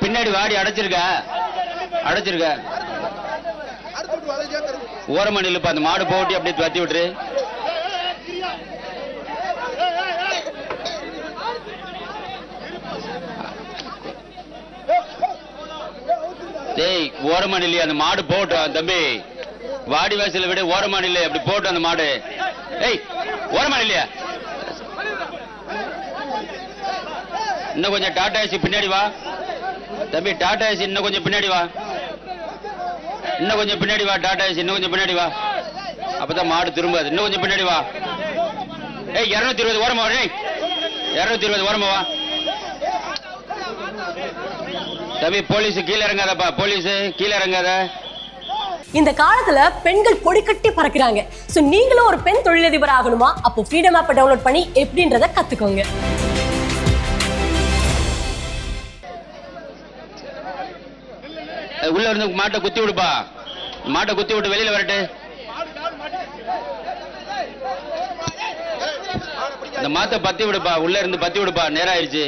பின்னாடி வாடி அடைச்சிருக்க ஓரமா நில்லுப்பா. அந்த மாடு போட்டி அப்படியே தட்டி விட்டுரு. டேய் ஓரமா நில்லையா, அந்த மாடு போட்டோம் தம்பி. வாடி வாசல விட ஓரமா நில்லை, அப்படி போட்டோம் அந்த மாடு. ஏய் ஓரமா நில்லையா. இன்னும் கொஞ்சம் டாடா ஏசி பின்னாடி வா தம்பி. டாடா ஏசி இன்னும் கொஞ்சம் பின்னாடி வா. டாடா ஏசி இன்னும் கொஞ்சம் பின்னாடி வா. அப்பதான் மாடு திரும்பாது. இன்னும் கொஞ்சம் பின்னாடி வா. ஏய் 220 ஓரமா வா. 220 ஓரமா வா தம்பி. போலீஸ் கீழே இறங்காதப்பா. போலீஸ் கீழே இறங்காத. இந்த காலத்துல பெண்கள் கொடி கட்டி பறக்கிறாங்க. சோ நீங்களும் ஒரு பெண் தொழிலதிபர் ஆகணுமா? அப்போ ஃப்ரீடம் ஆப்பை டவுன்லோட் பண்ணி எப்படின்றத கத்துக்கோங்க. உள்ள இருந்து மாட்டை குத்தி விடுப்பா. மாட்டை குத்தி விட்டு வெளியில வரட்டு. இந்த மாட்டை பத்தி விடுப்பா. உள்ள இருந்து பத்தி விடுப்பா. நேரம் ஆயிடுச்சு.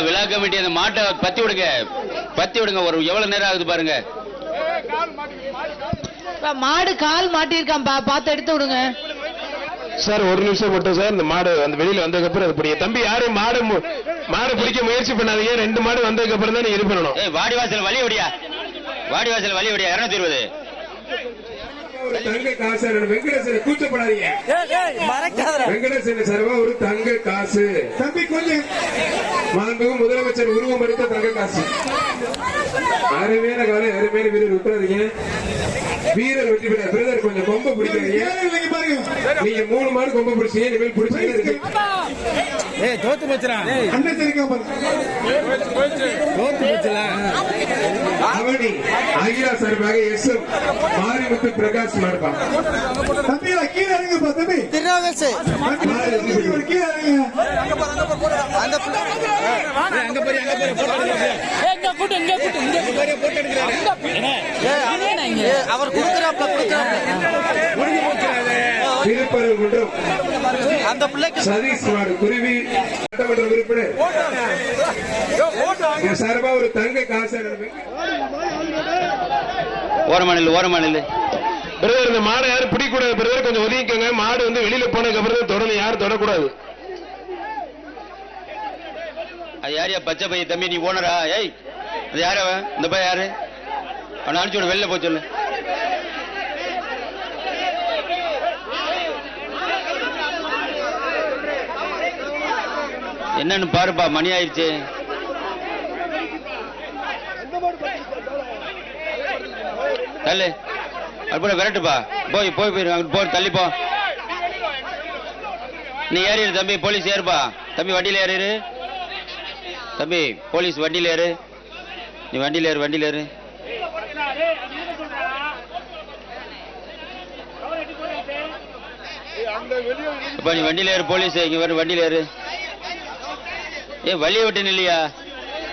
விழா கமிட்டி அந்த மாட்டை பத்தி விடுங்க. ஒரு எவ்வளவு நேரம் ஆகுது பாருங்க. மாடு கால் மாட்டிருக்காம்பா, பார்த்து எடுத்து விடுங்க சார். ஒரு நிமிஷம் மட்டும் சார். இந்த மாடு அந்த வெளியில வந்ததுக்கு அப்புறம் அது பிடிக்க. தம்பி யாரும் மாடு பிடிக்க முயற்சி பண்ணாதீங்க. 2 மாடு வந்ததுக்கு அப்புறம் தான் நீங்க இது பண்ணணும். வாடிவாசல் வழி விடியா. 220. தங்க காசு வெங்கடேசன் கூச்சப்படாதீங்க. வெங்கடேசன் சார்பா ஒரு தங்க காசு. தம்பி கொஞ்சம் மாண்புமிகு முதலமைச்சர் உருவம் எடுத்த தங்க காசு. அருமையான காலை, அருமையான வீரர் விட்டுறாதீங்க. வீரர் வெற்றி பெற்ற பிரதர் கொஞ்சம் கொம்ப பிடிக்கிறீங்க. நீங்க 3 மாடு கொம்ப பிடிச்சீங்க. இனிமேல் பிடிச்சீங்க. தோத்து போச்சுடா. அவனி ஐயா சார்பாக எஸ் மாரிமுத்து பிரகாஷ் மாடுபா. தம்பி கீழே இறங்குப்பா. தம்பி திருநாகேஷ் கீழே இறங்குங்க. அங்க போய் அவர் திருப்பரங்குன்றம் அந்த பிள்ளைக்கு சதீஷ் மாடு குருவி சட்டமன்ற உறுப்பினர் சார்பா ஒரு தங்க காசு. ஓரமானில் பிரதர் இந்த மாடை யாரும் பிடிக்கூடாது. பிரதர் கொஞ்சம் ஒதுக்கிக்கங்க. மாடு வந்து வெளியில போனதுக்கு அப்புறம் தொடர்ந்து யாரும் தொடக்கூடாது. அது யாரையா பச்சை பைய தம்பி? நீ ஓனரா? ஏய் அது யார? இந்த பையன் யாரு? அவனை அனுப்பிச்சு விட. வெளில போய் சொல்லு. என்னன்னு பாருப்பா. மணி ஆயிடுச்சு. தள்ளு அது விரட்டுப்பா. போய் தள்ளி போ. நீ ஏறிடு தம்பி. போலீஸ் ஏறுப்பா. தம்பி வண்டியில ஏறிடு. தம்பி போலீஸ் வண்டியில ஏறு. நீ வண்டியில ஏறு. நீ வண்டியில ஏறு. போலீஸ் இங்க வர. வண்டியில ஏறு. வழியை விட்டு இல்லையா?